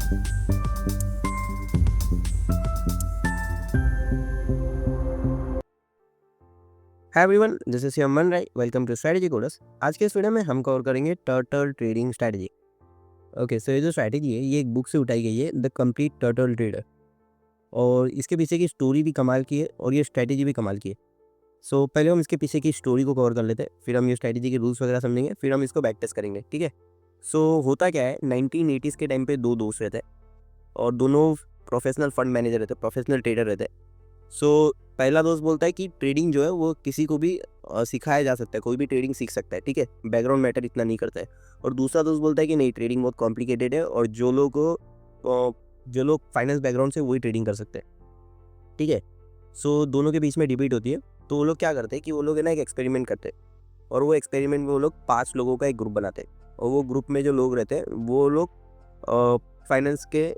Hi everyone, this is Aman Rai. Welcome to strategy coders. आज के इस वीडियो में हम कवर करेंगे turtle trading strategy. Okay, so ये जो स्ट्रैटेजी है ये एक बुक से उठाई गई है, द कंप्लीट टर्टल ट्रेडर। और इसके पीछे की स्टोरी भी कमाल की है और ये स्ट्रैटेजी भी कमाल की है। सो पहले हम इसके पीछे की स्टोरी को कवर कर लेते हैं, फिर हम ये स्ट्रैटेजी के रूल्स वगैरह समझेंगे, फिर हम इसको बैक टेस्ट करेंगे। ठीक है। सो होता क्या है, 1980s के टाइम पे दो दोस्त रहते हैं और दोनों प्रोफेशनल फंड मैनेजर रहते हैं, प्रोफेशनल ट्रेडर रहते हैं। सो पहला दोस्त बोलता है कि ट्रेडिंग जो है वो किसी को भी सिखाया जा सकता है, कोई भी ट्रेडिंग सीख सकता है। ठीक है, बैकग्राउंड मैटर इतना नहीं करता है। और दूसरा दोस्त बोलता है कि नहीं, ट्रेडिंग बहुत कॉम्प्लिकेटेड है और जो लोग फाइनेंस बैकग्राउंड से वही ट्रेडिंग कर सकते हैं। ठीक है। सो दोनों के बीच में डिबेट होती है। तो वो लोग क्या करते हैं कि वो लोग है ना एक एक्सपेरिमेंट करते हैं और वो एक्सपेरिमेंट में वो लोग 5 लोगों का एक ग्रुप बनाते हैं और वो ग्रुप में जो लोग रहते हैं वो लोग फाइनेंस के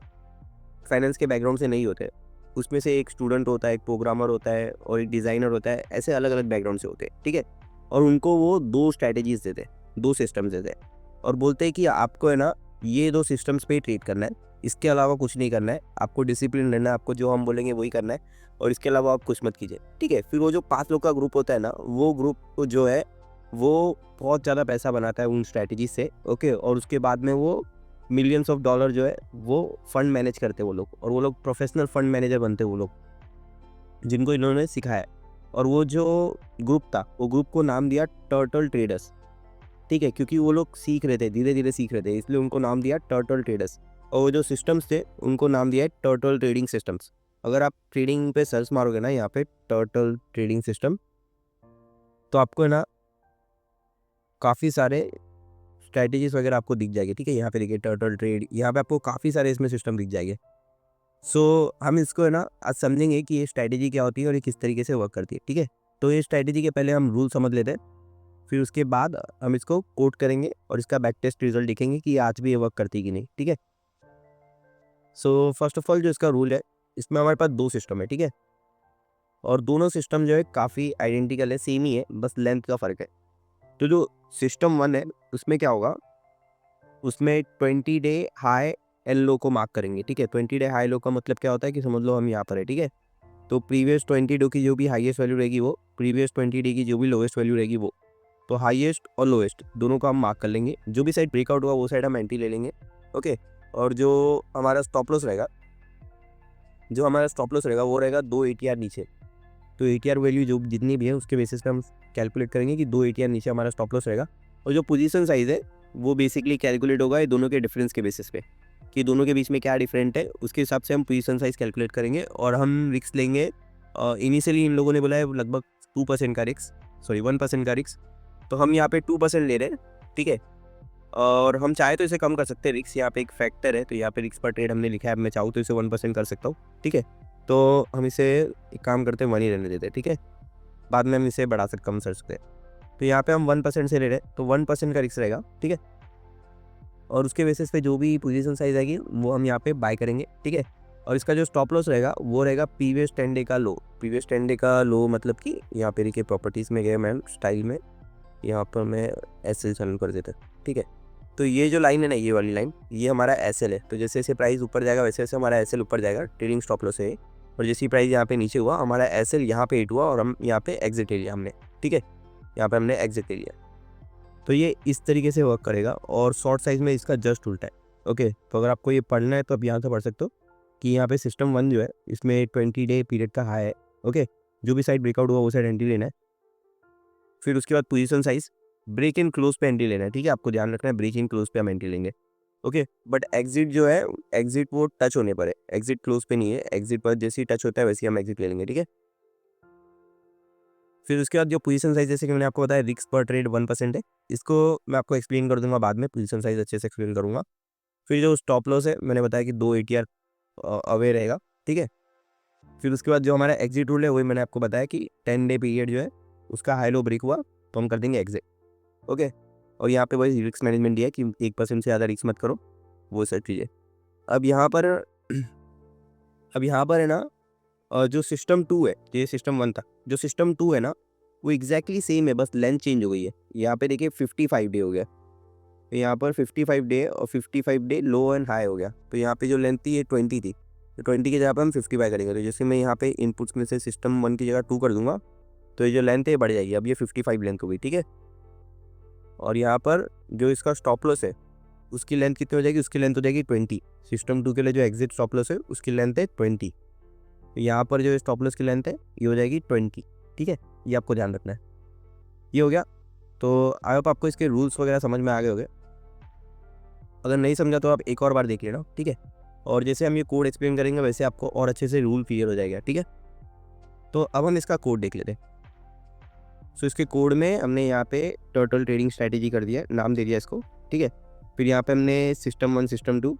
बैकग्राउंड से नहीं होते। उसमें से एक स्टूडेंट होता है, एक प्रोग्रामर होता है और एक डिज़ाइनर होता है, ऐसे अलग अलग बैकग्राउंड से होते हैं। ठीक है। और उनको वो 2 स्ट्रैटेजीज देते हैं, 2 सिस्टम्स देते हैं और बोलते हैं कि आपको है ना ये 2 सिस्टम्स पे ही ट्रीट करना है, इसके अलावा कुछ नहीं करना है। आपको डिसिप्लिन रहना है, आपको जो हम बोलेंगे वही करना है और इसके अलावा आप कुछ मत कीजिए। ठीक है। फिर वो जो 5 लोग का ग्रुप होता है ना, वो ग्रुप जो है वो बहुत ज़्यादा पैसा बनाता है उन स्ट्रैटेजी से। ओके। और उसके बाद में वो मिलियंस ऑफ डॉलर जो है वो फंड मैनेज करते वो लोग, और वो लोग प्रोफेशनल फंड मैनेजर बनते वो लोग जिनको इन्होंने सिखाया। और वो जो ग्रुप था, वो ग्रुप को नाम दिया टर्टल ट्रेडर्स। ठीक है, क्योंकि वो लोग सीख रहे थे, धीरे धीरे सीख रहे थे, इसलिए उनको नाम दिया टर्टल ट्रेडर्स। और वो जो सिस्टम्स थे उनको नाम दिया है टर्टल ट्रेडिंग सिस्टम्स। अगर आप ट्रेडिंग पे सर्च मारोगे ना यहाँ पे टर्टल ट्रेडिंग सिस्टम, तो आपको है ना काफ़ी सारे स्ट्रैटेजीज वगैरह आपको दिख जाएगी। ठीक है, यहाँ पे देखिए टर्टल ट्रेड, यहाँ पे आपको काफ़ी सारे इसमें सिस्टम दिख जाएंगे। सो हम इसको है ना आज समझेंगे कि ये स्ट्रैटेजी क्या होती है और ये किस तरीके से वर्क करती है। ठीक है। तो ये स्ट्रैटेजी के पहले हम रूल समझ लेते हैं, फिर उसके बाद हम इसको कोड करेंगे और इसका बैक टेस्ट रिजल्ट दिखेंगे कि ये आज भी ये वर्क करती है कि नहीं। ठीक है। सो फर्स्ट ऑफ ऑल जो इसका रूल है, इसमें हमारे पास 2 सिस्टम है। ठीक है। और दोनों सिस्टम जो है काफ़ी आइडेंटिकल है, सेम ही है, बस लेंथ का फ़र्क है। तो जो सिस्टम 1 है उसमें क्या होगा, उसमें 20 डे हाई एंड लो को मार्क करेंगे। ठीक है। 20 डे हाई लो का मतलब क्या होता है कि समझ लो हम यहाँ पर है। ठीक है। तो प्रीवियस 20 डे की जो भी हाईएस्ट वैल्यू रहेगी वो, प्रीवियस 20 डे की जो भी लोएस्ट वैल्यू रहेगी वो, तो हाईएस्ट और लोएस्ट दोनों को हम मार्क कर लेंगे। जो भी साइड ब्रेकआउट हुआ वो साइड हम एंटी ले लेंगे। ओके। और जो हमारा स्टॉप लॉस रहेगा, वो रहेगा 2 ATR नीचे। तो ATR वैल्यू जो जितनी भी है उसके बेसिस पे हम कैलकुलेट करेंगे कि 2 ATR नीचे हमारा स्टॉप लॉस रहेगा। और जो पोजीशन साइज़ है वो बेसिकली कैलकुलेट होगा ये दोनों के डिफरेंस के बेसिस पे, कि दोनों के बीच में क्या डिफरेंट है, उसके हिसाब से हम पोजीशन साइज़ कैलकुलेट करेंगे और हम रिस्क लेंगे। इनिशियली इन लोगों ने बोला है लगभग 2% का रिस्क, सॉरी 1% का रिस्क, तो हम यहाँ पे 2% ले रहे हैं। ठीक है। और हम चाहे तो इसे कम कर सकते हैं रिस्क, यहाँ पे एक फैक्टर है, तो यहाँ पे रिस्क पर ट्रेड हमने लिखा है, मैं चाहूँ तो इसे 1% कर सकता हूँ। ठीक है। तो हम इसे एक काम करते हैं, 1 ही रहने देते हैं। ठीक है। बाद में हम इसे बढ़ा सकते, कम कर सकते हैं। तो यहाँ पे हम 1% से ले रहे हैं, तो 1% का रिस्क रहेगा। ठीक है। और उसके बेसिस पे जो भी पोजीशन साइज आएगी वो हम यहाँ पे बाय करेंगे। ठीक है। और इसका जो स्टॉप लॉस रहेगा वो रहेगा प्रीवियस 10 डे का लो। प्रीवियस 10 डे का लो मतलब कि यहाँ पे देखिए प्रॉपर्टीज़ में गए मैं स्टाइल में, यहाँ पर मैं SL चालू कर देता। ठीक है। तो ये जो लाइन है ना, ये वाली लाइन, ये हमारा SL है। तो जैसे जैसे प्राइस ऊपर जाएगा वैसे वैसे हमारा SL ऊपर जाएगा, ट्रेडिंग स्टॉप लॉस है। और जैसी प्राइस यहाँ पे नीचे हुआ, हमारा SL यहाँ पे हिट हुआ और हम यहाँ पे एग्जिट एरिया हमने। ठीक है। यहाँ पे हमने एग्जिट एरिया। तो ये इस तरीके से वर्क करेगा और शॉर्ट साइज में इसका जस्ट उल्टा है। ओके। तो अगर आपको ये पढ़ना है तो आप यहाँ से पढ़ सकते हो कि यहाँ पे सिस्टम 1 जो है इसमें 20 डे पीरियड का हाई है। ओके। जो भी साइड ब्रेकआउट हुआ वो साइड एंट्री लेना है। फिर उसके बाद position size break in close पे एंट्री लेना है। ठीक है। आपको ध्यान रखना है ब्रेक इन क्लोज पे हम एंट्री लेंगे। ओके। बट एग्जिट जो है, एग्जिट वो टच होने पर है, एग्जिट क्लोज पे नहीं है। एग्जिट पर जैसे ही टच होता है वैसे ही हम एग्जिट ले लेंगे। ठीक है। फिर उसके बाद जो पोजीशन साइज, जैसे कि मैंने आपको बताया रिस्क पर ट्रेड 1% है, इसको मैं आपको एक्सप्लेन कर दूंगा बाद में, पोजीशन साइज अच्छे से एक्सप्लेन करूंगा। फिर जो स्टॉप लॉस है मैंने बताया कि 2 ATR अवे रहेगा। ठीक है। फिर उसके बाद जो हमारा एग्जिट रूल है वही मैंने आपको बताया कि 10 डे पीरियड जो है उसका हाई लो ब्रेक हुआ तो हम कर देंगे एग्जिट। ओके। और यहाँ पे वही रिस्क मैनेजमेंट दिया है कि 1% से ज़्यादा रिस्क मत करो, वो सब चीज़ें। अब यहाँ पर है ना, जो सिस्टम 2 है, ये सिस्टम 1 था, जो सिस्टम 2 है ना वो एग्जैक्टली सेम है, बस लेंथ चेंज हो गई है। यहाँ पे देखिए 55 डे हो गया। तो यहाँ पर 55 डे और 55 डे लो एंड हाई हो गया। तो यहाँ पे जो लेंथ थी ये 20 थी, तो 20 की जगह पर हम 55 करेंगे। तो जैसे मैं यहाँ पे इनपुट्स में से सिस्टम 1 की जगह 2 कर दूंगा तो ये जो लेंथ है बढ़ जाएगी। अब ये 55 लेंथ हो गई, ठीक है। और यहाँ पर जो इसका स्टॉप लॉस है उसकी लेंथ कितनी हो जाएगी, उसकी लेंथ हो जाएगी 20। सिस्टम 2 के लिए जो एग्जिट स्टॉप लॉस है उसकी लेंथ है 20। तो यहाँ पर जो स्टॉप लॉस की लेंथ है ये हो जाएगी 20, ठीक है। ये आपको ध्यान रखना है। ये हो गया। तो आई होप आपको इसके रूल्स वगैरह समझ में आ गए होंगे। अगर नहीं समझा तो आप एक और बार देख लेना, ठीक है। और जैसे हम ये कोड एक्सप्लेन करेंगे वैसे आपको और अच्छे से रूल क्लियर हो जाएगा, ठीक है। तो अब हम इसका कोड देख लेते हैं। सो इसके कोड में हमने यहाँ पे टर्टल ट्रेडिंग स्ट्रैटेजी कर दिया, नाम दे दिया इसको, ठीक है। फिर यहाँ पे हमने सिस्टम 1 सिस्टम 2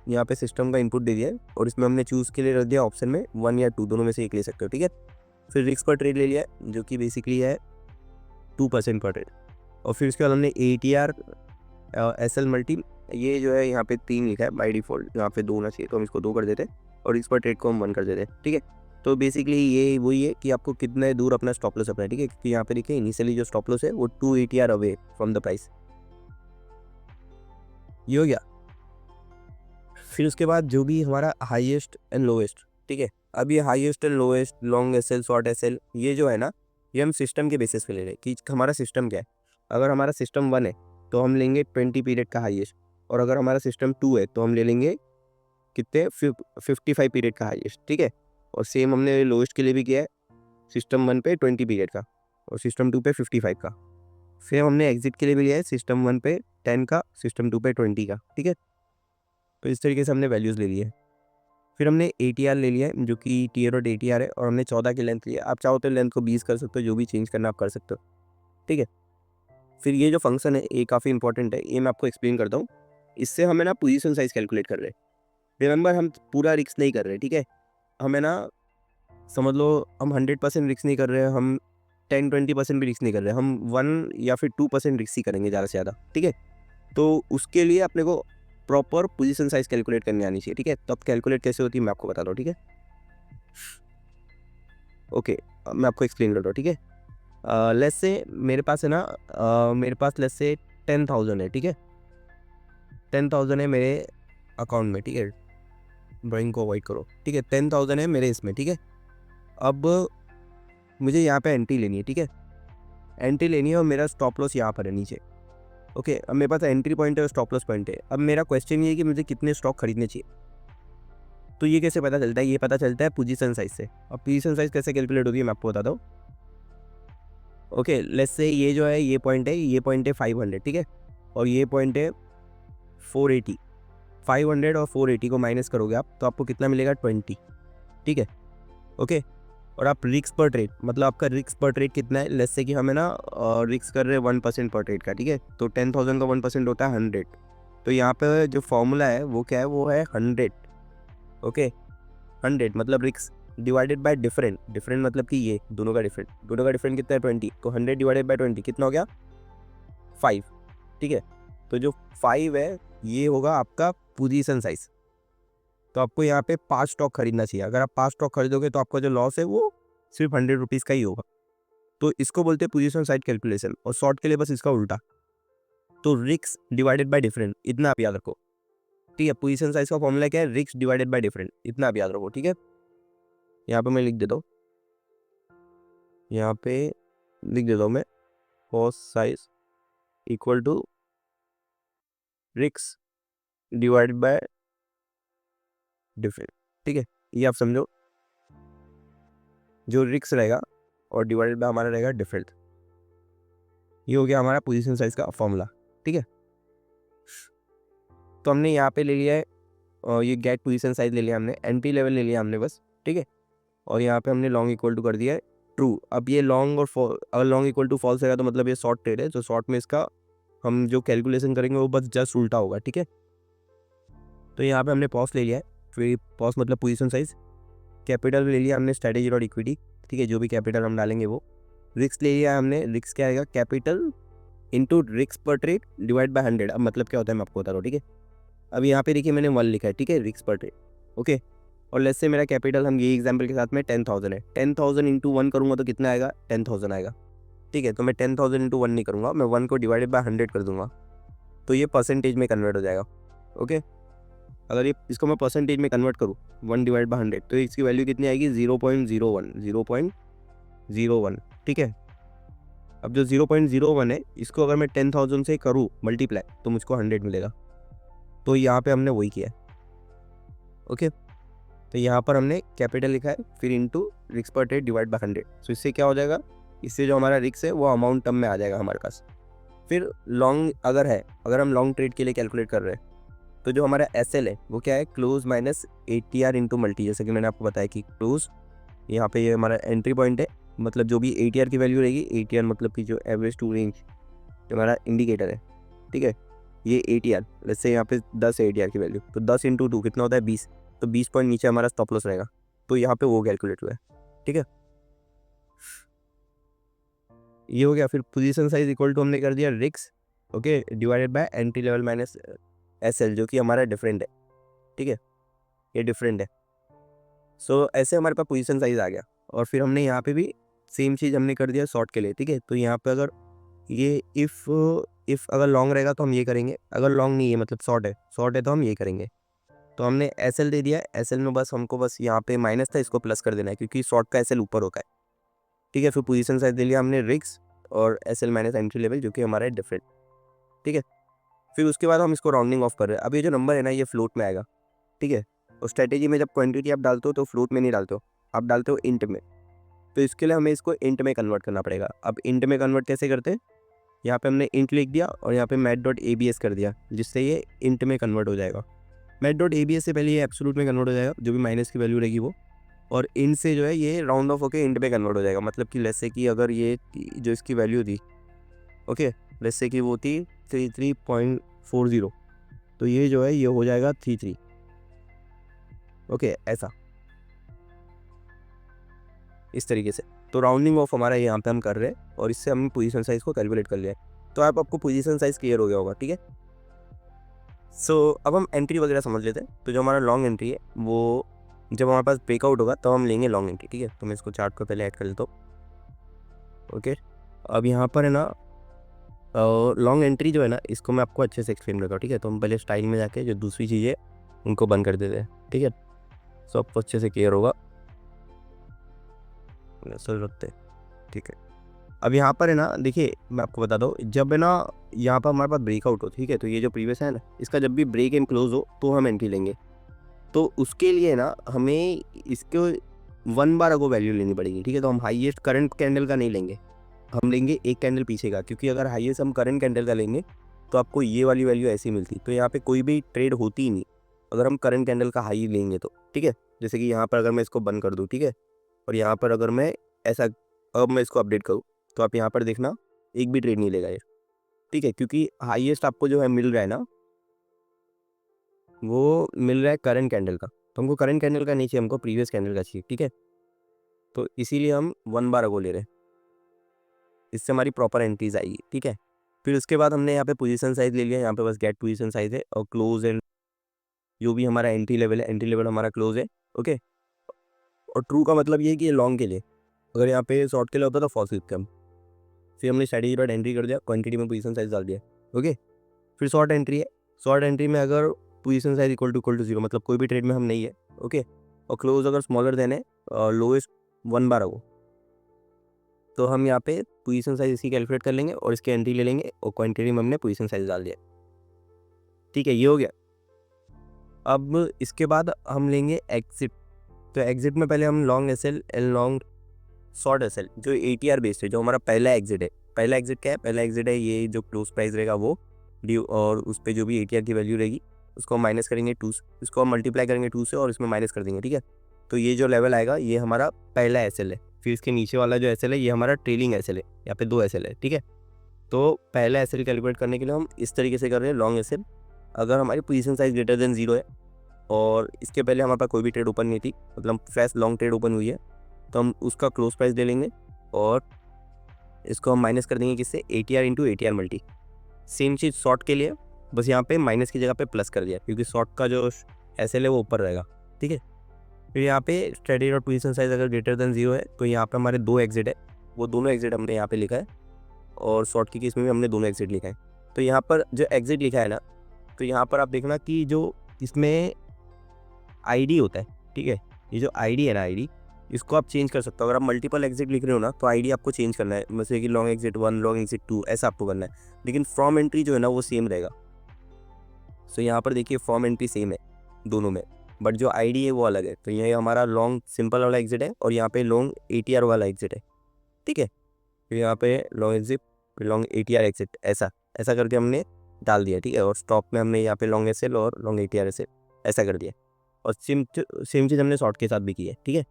यहाँ पे सिस्टम का इनपुट दे दिया है और इसमें हमने चूज़ के लिए रख दिया ऑप्शन में 1 या 2 दोनों में से एक ले सकते हो, ठीक है। फिर रिस्क पर ट्रेड ले लिया है जो कि बेसिकली है 2% पर ट्रेड। और फिर उसके बाद हमने ATR SL मल्टी, ये जो है यहाँ पे 3 लिखा है बाई डिफ़ॉल्ट, यहाँ पे 2 होना चाहिए तो हम इसको 2 कर देते हैं और रिस्क पर ट्रेड को हम 1 कर देते हैं, ठीक है। तो बेसिकली ये वही है कि आपको कितने दूर अपना स्टॉप लॉस अपना है, ठीक है। क्योंकि यहाँ पे देखिए इनिशियली जो स्टॉप लॉस है वो 2 ATR away from the price. ये हो गया। फिर उसके बाद जो भी हमारा हाईएस्ट एंड लोएस्ट, ठीक है। अब ये highest and lowest, long SL short SL, ये जो है ना ये हम सिस्टम के बेसिस पे ले रहे हैं कि हमारा सिस्टम क्या है। अगर हमारा सिस्टम 1 है तो हम लेंगे 20 पीरियड का हाईएस्ट, और अगर हमारा सिस्टम 2 है तो हम ले लेंगे कितने 55 पीरियड का हाईएस्ट, ठीक है। और सेम हमने लोएस्ट के लिए भी किया है, सिस्टम 1 पे 20 पीरियड का और सिस्टम 2 पे 55 का। फिर हमने एग्जिट के लिए भी लिया है सिस्टम 1 पे 10 का, सिस्टम 2 पे 20 का, ठीक है। तो इस तरीके से हमने वैल्यूज़ ले लिए हैं। फिर हमने ATR ले लिया है जो कि टीयर और ATR है, और हमने 14 की लेंथ लिया। आप चाहो तो लेंथ को 20 कर सकते हो, जो भी चेंज करना आप कर सकते हो, ठीक है। फिर ये जो फंक्शन है ये काफ़ी इंपॉर्टेंट है, ये मैं आपको एक्सप्लेन करता हूँ। इससे हमें ना पोजीशन साइज कैलकुलेट कर रहे हैं। रिमेंबर हम पूरा रिस्क नहीं कर रहे, ठीक है। हमें ना समझ लो हम 100% रिस्क नहीं कर रहे हैं, हम 10-20% भी रिस्क नहीं कर रहे हैं, हम 1 या फिर 2% रिस्क ही करेंगे ज़्यादा से ज़्यादा, ठीक है। तो उसके लिए अपने को प्रॉपर पोजीशन साइज कैलकुलेट करनी आनी चाहिए, ठीक है। तो अब कैलकुलेट कैसे होती है मैं आपको बताता हूँ, ठीक है। ओके, मैं आपको एक्सप्लेन करता हूँ, ठीक है। लेट्स से मेरे पास है ना मेरे पास लेट्स से 10,000 है, ठीक है। 10,000 है मेरे अकाउंट में, ठीक है। ड्राइंग को अवॉइड करो, ठीक है। 10,000 है मेरे इसमें, ठीक है। अब मुझे यहाँ पे एंट्री लेनी है, ठीक है। एंट्री लेनी है और मेरा स्टॉप लॉस यहाँ पर है नीचे। ओके, अब मेरे पास एंट्री पॉइंट है और स्टॉप लॉस पॉइंट है। अब मेरा क्वेश्चन ये है कि मुझे कितने स्टॉक खरीदने चाहिए। तो ये कैसे पता चलता है, ये पता चलता है पोजीशन साइज से। अब पोजीशन साइज कैसे कैलकुलेट होती है मैं आपको बताता हूँ। ओके, लेट्स से ये जो है ये पॉइंट है 500, ठीक है। और ये पॉइंट है 480। 500 और 480 को माइनस करोगे आप तो आपको कितना मिलेगा 20, ठीक है। ओके, और आप रिस्क पर ट्रेड, मतलब आपका रिस्क पर ट्रेड कितना है। लेट्स से कि हमें ना रिस्क कर रहे हैं 1% पर ट्रेड का, ठीक है। तो 10,000 का 1% होता है 100। तो यहाँ पे जो फॉर्मूला है वो क्या है, वो है 100। ओके, 100 मतलब risk divided by different. Different मतलब कि ये दोनों का डिफरेंट कितना है 20। तो 100 डिवाइडेड बाय 20 कितना हो गया 5, ठीक है। तो जो 5 है ये होगा आपका पोजीशन साइज। तो आपको यहाँ पे 5 स्टॉक खरीदना चाहिए। अगर आप 5 स्टॉक खरीदोगे तो आपका जो लॉस है वो सिर्फ 100 रुपीज़ का ही होगा। तो इसको बोलते हैं पोजीशन साइज कैलकुलेशन, और शॉर्ट के लिए बस इसका उल्टा। तो रिस्क डिवाइडेड बाय डिफरेंट, इतना आप याद रखो, ठीक है। पोजीशन साइज का फॉर्मूला क्या है, रिस्क डिवाइडेड बाय डिफरेंट, इतना आप याद रखो, ठीक है। यहाँ पे मैं लिख देता हूँ, यहाँ पे लिख देता हूँ मैं, cost size equal to risk divided by different, ठीक है। ये आप समझो, जो रिस्क रहेगा और डिवाइडेड बाय हमारा रहेगा डिफरेंट। ये हो गया हमारा पोजीशन साइज का फॉर्मूला, ठीक है। तो हमने यहाँ पे ले लिया है और ये गेट पोजीशन साइज ले लिया हमने, एंट्री लेवल ले लिया हमने बस, ठीक है। और यहाँ पे हमने लॉन्ग इक्वल टू कर दिया है ट्रू। अब ये लॉन्ग और अगर लॉन्ग इक्वल टू फॉल्स रहेगा तो मतलब ये शॉर्ट ट्रेड है। तो शॉर्ट में इसका हम जो कैलकुलेशन करेंगे वो बस जस्ट उल्टा होगा, ठीक है। तो यहाँ पे हमने पॉज ले लिया है, फिर पॉज मतलब पोजीशन साइज। कैपिटल ले लिया हमने स्ट्रेटेजी और इक्विटी, ठीक है। जो भी कैपिटल हम डालेंगे वो। रिस्क ले लिया हमने, रिस्क क्या आएगा कैपिटल इंटू रिस्क पर ट्रेड डिवाइड बाय 100। अब मतलब क्या होता है मैं आपको बता रहा हूँ, ठीक है। अब यहाँ पे देखिए मैंने 1 लिखा है, ठीक है, रिस्क पर ट्रेड, ओके। और लेट्स से मेरा कैपिटल हम ये एग्जांपल के साथ में 10,000 है। 10,000 इंटू 1 करूँगा तो कितना आएगा 10,000 आएगा, ठीक है। तो मैं 10,000 इंटू 1 नहीं करूँगा, मैं 1 को डिवाइडेड बाय 100 कर दूंगा। तो ये परसेंटेज में कन्वर्ट हो जाएगा। ओके, अगर ये इसको मैं परसेंटेज में कन्वर्ट करूँ 1/100 तो इसकी वैल्यू कितनी आएगी 0.01, ठीक है। अब जो 0.01 है इसको अगर मैं 10,000 से करूँ मल्टीप्लाई तो मुझको 100 मिलेगा। तो यहाँ पे हमने वही किया है। ओके, तो यहाँ पर हमने कैपिटल लिखा है फिर इंटू रिस्क पर ट्रेड डिवाइड बाय 100। तो इससे क्या हो जाएगा, इससे जो हमारा रिस्क है वो अमाउंट टर्म में आ जाएगा हमारे पास। फिर लॉन्ग अगर हम लॉन्ग ट्रेड के लिए कैलकुलेट कर रहे हैं तो जो हमारा एसएल है वो क्या है, close minus ATR into multi. जैसे कि मैंने आपको बताया कि क्लोज यहाँ पे ये हमारा एंट्री पॉइंट है, मतलब जो भी एटीआर की वैल्यू रहेगी, एटीआर मतलब कि जो एवरेज टू रेंज जो हमारा इंडिकेटर है, ठीक है, ये एटीआर जैसे यहाँ पे 10 है एटीआर की वैल्यू, तो 10 इंटू 2 कितना होता है 20, तो 20 पॉइंट नीचे हमारा स्टॉप लॉस रहेगा। तो यहाँ पे वो कैलकुलेट हुआ है, ठीक है, ये हो गया। फिर पोजीशन साइज इक्वल टू हमने कर दिया रिक्स, okay, divided by entry level minus SL जो कि हमारा डिफरेंट है, ठीक है, ये डिफरेंट है। सो ऐसे हमारे पास पोजीशन साइज आ गया। और फिर हमने यहाँ पे भी सेम चीज़ हमने कर दिया शॉर्ट के लिए, ठीक है। तो यहाँ पे अगर ये इफ़ अगर लॉन्ग रहेगा तो हम ये करेंगे, अगर लॉन्ग नहीं है मतलब शॉर्ट है तो हम ये करेंगे। तो हमने एसएल दे दिया है, एसएल में हमको बस यहाँ पे माइनस था, इसको प्लस कर देना है क्योंकि शॉर्ट का एसएल ऊपर होता है, ठीक है। फिर पोजीशन साइज दे लिया हमने रिक्स और एसएल माइनस एंट्री लेवल जो कि हमारा है डिफरेंट, ठीक है। फिर उसके बाद हम इसको राउंडिंग ऑफ कर रहे हैं। अब ये जो नंबर है ना ये फ्लोट में आएगा, ठीक है। और स्ट्रेटेजी में जब क्वांटिटी आप डालते हो तो फ्लोट में नहीं डालते हो, आप डालते हो इंट में। तो इसके लिए हमें इसको इंट में कन्वर्ट करना पड़ेगा। अब इंट में कन्वर्ट कैसे करते हैं, यहाँ पे हमने इंट लिख दिया और यहाँ पे मैथ डॉट एबीएस कर दिया, जिससे ये इंट में कन्वर्ट हो जाएगा। मैथ डॉट एबीएस से पहले ये एब्सोल्यूट में कन्वर्ट हो जाएगा, जो भी माइनस की वैल्यू रहेगी वो, और इंट से जो है ये राउंड ऑफ होकर इंट में कन्वर्ट हो जाएगा। मतलब कि लेट्स से कि अगर ये जो इसकी वैल्यू थी, ओके, लेट्स से कि वो थी 33.40, तो ये जो है ये हो जाएगा 33, ओके, ऐसा इस तरीके से। तो राउंडिंग ऑफ हमारा यहाँ पे हम कर रहे हैं और इससे हम पोजीशन साइज को कैलकुलेट कर लिया है। तो आपको पोजीशन साइज क्लियर हो गया होगा, ठीक है। सो अब हम एंट्री वगैरह समझ लेते हैं। तो जो हमारा लॉन्ग एंट्री है वो जब हमारे पास ब्रेकआउट होगा तो हम लेंगे लॉन्ग एंट्री, ठीक है। तो मैं इसको चार्ट को पहले ऐड कर लेता हूँ, ओके। अब यहाँ पर है ना लॉन्ग एंट्री जो है ना इसको मैं आपको अच्छे से एक्सप्लेन करता हूँ, ठीक है। तो हम पहले स्टाइल में जाके जो दूसरी चीज़ें उनको बंद कर देते हैं, ठीक है। सो आपको अच्छे से क्लियर होगा, सर रखते हैं, ठीक है। अब यहाँ पर है ना देखिए मैं आपको बता दूँ, जब है ना यहाँ पर हमारे पास ब्रेकआउट हो, ठीक है, तो ये जो प्रीवियस है ना इसका जब भी ब्रेक एंड क्लोज हो तो हम एंट्री लेंगे। तो उसके लिए ना हमें इसको 1 बार अगो वैल्यू लेनी पड़ेगी, ठीक है। तो हम हाईएस्ट करंट कैंडल का नहीं लेंगे, हम लेंगे एक कैंडल पीछे का, क्योंकि अगर हाईएस्ट हम करंट कैंडल का लेंगे तो आपको ये वाली वैल्यू ऐसी मिलती, तो यहाँ पे कोई भी ट्रेड होती ही नहीं अगर हम करंट कैंडल का हाई लेंगे तो, ठीक है। जैसे कि यहाँ पर अगर मैं इसको बंद कर दूँ, ठीक है, और यहाँ पर अगर मैं ऐसा अब मैं इसको अपडेट करूँ तो आप यहाँ पर देखना एक भी ट्रेड नहीं लेगा ये, ठीक है, क्योंकि हाईएस्ट आपको जो है मिल रहा है ना वो मिल रहा है करंट कैंडल का। तो हमको करंट कैंडल का नहीं चाहिए, हमको प्रीवियस कैंडल का चाहिए, ठीक है। तो इसीलिए हम 1 बार अगो ले रहे हैं, इससे हमारी प्रॉपर एंट्रीज आएगी, ठीक है। फिर उसके बाद हमने यहाँ पे पोजीशन साइज ले लिया, यहाँ पे बस गेट पोजीशन साइज है और क्लोज एंड जो भी हमारा एंट्री लेवल है, एंट्री लेवल हमारा क्लोज है, ओके। और ट्रू का मतलब ये है कि ये लॉन्ग के लिए, अगर यहाँ पे शॉर्ट के लिए होता तो फॉल्स लिखते हम। फिर हमने स्ट्रेटेजी डॉट एंट्री कर दिया, क्वांटिटी में पोजीशन साइज डाल दिया, ओके। फिर शॉर्ट एंट्री है, शॉर्ट एंट्री में अगर पोजीशन साइज इक्वल टू 0 मतलब कोई भी ट्रेड में हम नहीं है, ओके। और क्लोज अगर स्मॉलर देन है लोएस्ट 1 बार हो तो हम यहाँ पे पोजीशन साइज इसकी कैलकुलेट कर लेंगे और इसके एंट्री ले लेंगे और क्वांटिटी में हमने पोजीशन साइज डाल दिया, ठीक है, ये हो गया। अब इसके बाद हम लेंगे एग्जिट। तो एग्जिट में पहले हम long SL L long short SL जो एटीआर बेस्ड है, जो हमारा पहला एग्जिट है। पहला एग्जिट क्या है, पहला एग्जिट है ये जो क्लोज प्राइस रहेगा वो ड्यू, और उस पर जो भी एटीआर की वैल्यू रहेगी उसको हम माइनस करेंगे 2 से, इसको हम मल्टीप्लाई करेंगे 2 से और इसमें माइनस कर देंगे, ठीक है। तो ये जो लेवल आएगा ये हमारा पहला एसएल है। फिर इसके नीचे वाला जो एसएल है ये हमारा ट्रेलिंग एसएल है, यहाँ पे 2 एसएल है, ठीक है। तो पहला एसएल कैलकुलेट करने के लिए हम इस तरीके से कर रहे हैं, लॉन्ग एसएल अगर हमारी पोजीशन साइज ग्रेटर देन 0 है और इसके पहले हमारे पास कोई भी ट्रेड ओपन नहीं थी, मतलब फ्रेश लॉन्ग ट्रेड ओपन हुई है, तो हम उसका क्लोज प्राइस ले लेंगे और इसको हम माइनस कर देंगे किससे, ATR into ATR multi. Same चीज़ शॉर्ट के लिए, बस यहाँ पे माइनस की जगह पे प्लस कर दिया क्योंकि शॉर्ट का जो एसएल है वो ऊपर रहेगा, ठीक है। फिर यहाँ पे स्ट्रेटेजी और पोजीशन साइज अगर ग्रेटर देन 0 है तो यहाँ पे हमारे 2 एग्जिट है, वो दोनों एग्जिट हमने यहाँ पे लिखा है और शॉर्ट की केस में भी हमने दोनों एग्जिट लिखा है। तो यहाँ पर जो एग्जिट लिखा है ना, तो यहाँ पर आप देखना कि जो इसमें आईडी होता है, ठीक है, ये जो आईडी है ना, आईडी इसको आप चेंज कर सकते हो। अगर आप मल्टीपल एग्जिट लिख रहे हो ना, तो आईडी आपको चेंज करना है, जैसे कि लॉन्ग एग्जिट 1, लॉन्ग एग्जिट 2, ऐसा आपको करना है। लेकिन फ्रॉम एंट्री जो है ना वो सेम रहेगा। सो यहाँ पर देखिए फॉर्म एंट्री सेम है दोनों में, बट जो आईडी है वो अलग है। तो ये हमारा लॉन्ग सिंपल वाला एग्जिट है और यहाँ पे लॉन्ग ATR वाला एग्जिट है, ठीक है। फिर यहाँ पे long exit, long ATR exit, ऐसा ऐसा करके हमने डाल दिया, ठीक है। और स्टॉप में हमने यहाँ पे लॉन्ग SL और लॉन्ग ATR SL ऐसा कर दिया। और सेम चीज़ हमने शॉर्ट के साथ भी की है, ठीक है।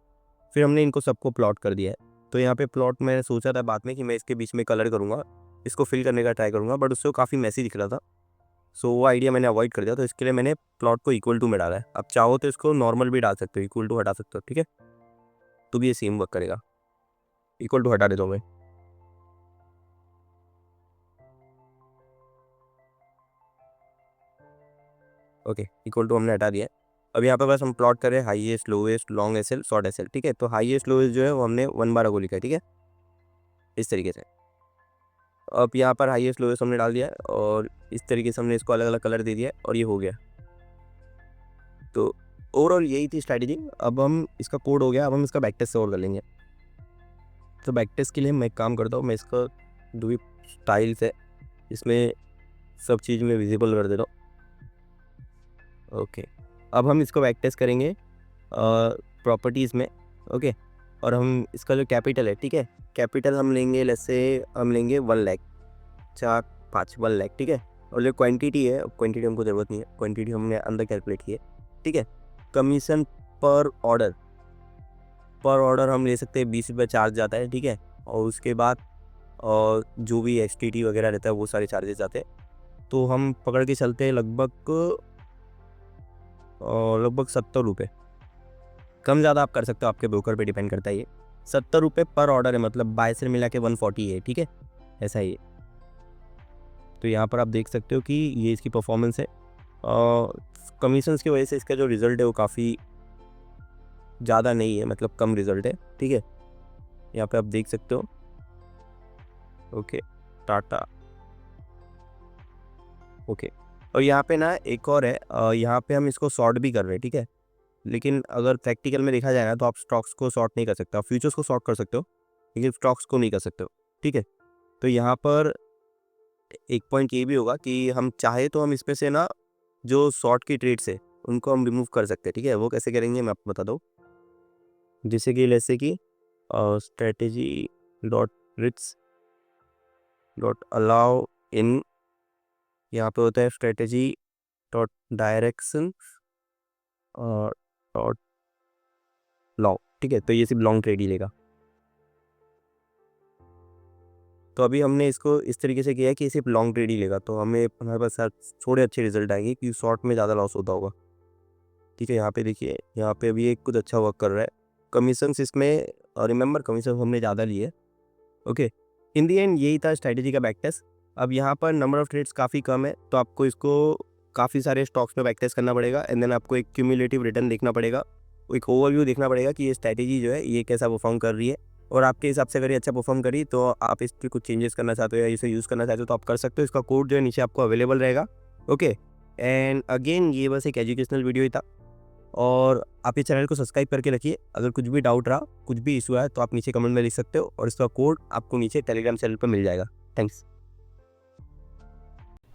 फिर हमने इनको सबको प्लॉट कर दिया है। तो यहाँ पे प्लॉट मैंने सोचा था बाद में कि मैं इसके बीच में कलर करूँगा, इसको फिल करने का ट्राई करूँगा, बट उससे काफ़ी मैसी दिख रहा था। सो वो आइडिया मैंने अवॉइड कर दिया। तो इसके लिए मैंने प्लॉट को इक्वल टू में डाला है। आप चाहो तो इसको नॉर्मल भी डाल सकते हो, इक्वल टू हटा सकते हो, ठीक है, तो भी ये सेम वर्क करेगा। इक्वल टू हटा देता हूँ मैं। ओके, इक्वल टू हमने हटा दिया है। अब यहाँ पे बस हम प्लॉट करें highest, lowest, long SL, short SL, ठीक है। तो हाईएस्ट लोएस्ट जो है वो हमने 1/12 को लिखा है, ठीक है, इस तरीके से। अब यहाँ पर हाईएस्ट लोएस्ट हमने डाल दिया है और इस तरीके से हमने इसको अलग अलग कलर दे दिया है और ये हो गया। तो ओवरऑल यही थी स्ट्रैटेजी। अब हम इसका कोड हो गया, अब हम इसका बैक टेस्ट और कर लेंगे। तो बैक टेस्ट के लिए मैं एक काम करता हूँ, मैं इसका जो भी स्टाइल्स है इसमें सब चीज़ में विजिबल कर देता हूँ। ओके, अब हम इसको बैक टेस्ट करेंगे प्रॉपर्टीज़ में, ओके। और हम इसका जो कैपिटल है, ठीक है, कैपिटल हम लेंगे, जैसे हम लेंगे 1 लाख, 4, 5, 1 लाख, ठीक है। और जो क्वांटिटी है, क्वांटिटी हमको ज़रूरत नहीं है, क्वांटिटी हमने अंदर कैलकुलेट की है, ठीक है। कमीशन पर ऑर्डर, हम ले सकते हैं 20 रुपये चार्ज जाता है, ठीक है। और उसके बाद और जो भी STT वगैरह रहता है वो सारे चार्जेस जाते हैं। तो हम पकड़ के चलते हैं लगभग 70 रुपये। कम ज़्यादा आप कर सकते हो, आपके ब्रोकर पे डिपेंड करता है। ये 70 रुपये पर ऑर्डर है, मतलब बाय से मिला के 140 है, ठीक है, ऐसा ही है। तो यहाँ पर आप देख सकते हो कि ये इसकी परफॉर्मेंस है। कमीशंस की वजह से इसका जो रिज़ल्ट है वो काफ़ी ज़्यादा नहीं है, मतलब कम रिज़ल्ट है, ठीक है। यहाँ पे आप देख सकते हो। Okay, Tata, okay. और यहाँ पे ना एक और है, यहाँ पे हम इसको शॉर्ट भी कर रहे हैं, ठीक है। लेकिन अगर प्रैक्टिकल में देखा जाए ना, तो आप स्टॉक्स को शॉर्ट नहीं कर सकते। आप फ्यूचर्स को शॉर्ट कर सकते हो, लेकिन स्टॉक्स को नहीं कर सकते हो, ठीक है। तो यहाँ पर एक पॉइंट ये भी होगा कि हम चाहे तो हम इसमें से ना जो शॉर्ट की ट्रेड्स है उनको हम रिमूव कर सकते हैं, ठीक है। वो कैसे करेंगे मैं आपको बता दूँ। जैसे कि स्ट्रेटेजी डॉट रिट्स डॉट अलाउ इन, यहाँ पे होता है strategy dot direction dot long, ठीक है। तो ये सिर्फ लॉन्ग ट्रेड ही लेगा। तो अभी हमने इसको इस तरीके से किया है कि सिर्फ लॉन्ग ट्रेड ही लेगा, तो हमारे पास थोड़े अच्छे रिजल्ट आएंगे, क्योंकि शॉर्ट में ज़्यादा लॉस होता होगा, ठीक है। यहाँ पे देखिए, यहाँ पे अभी एक कुछ अच्छा वर्क कर रहा है। कमीशंस इसमें, रिमेंबर कमीशन हमने ज़्यादा लिए, ओके। इन दी एंड यही था स्ट्रैटेजी का बैक टेस्ट। अब यहाँ पर नंबर ऑफ ट्रेड्स काफ़ी कम है, तो आपको इसको काफ़ी सारे स्टॉक्स में बैक टेस्ट करना पड़ेगा, एंड देन आपको एक क्यूमुलेटिव रिटर्न देखना पड़ेगा, एक ओवरव्यू देखना पड़ेगा कि ये स्ट्रैटेजी जो है ये कैसा परफॉर्म कर रही है। और आपके हिसाब से अगर ये अच्छा परफॉर्म करी, तो आप इस पर कुछ चेंजेस करना चाहते हो या इसे यूज़ करना चाहते हो तो आप कर सकते हो। इसका कोड जो है नीचे आपको अवेलेबल रहेगा, ओके। एंड अगेन ये बस एक एजुकेशनल वीडियो ही था, और आप इस चैनल को सब्सक्राइब करके रखिए। अगर कुछ भी डाउट रहा, कुछ भी इशू है, तो आप नीचे कमेंट में लिख सकते हो, और इसका कोड आपको नीचे टेलीग्राम चैनल पर मिल जाएगा। थैंक्स।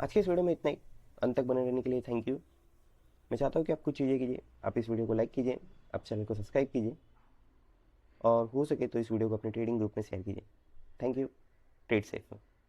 आज के इस वीडियो में इतना ही। अंत तक बने रहने के लिए थैंक यू। मैं चाहता हूँ कि आप कुछ चीज़ें कीजिए, आप इस वीडियो को लाइक कीजिए, आप चैनल को सब्सक्राइब कीजिए, और हो सके तो इस वीडियो को अपने ट्रेडिंग ग्रुप में शेयर कीजिए। Thank you. Trade safe.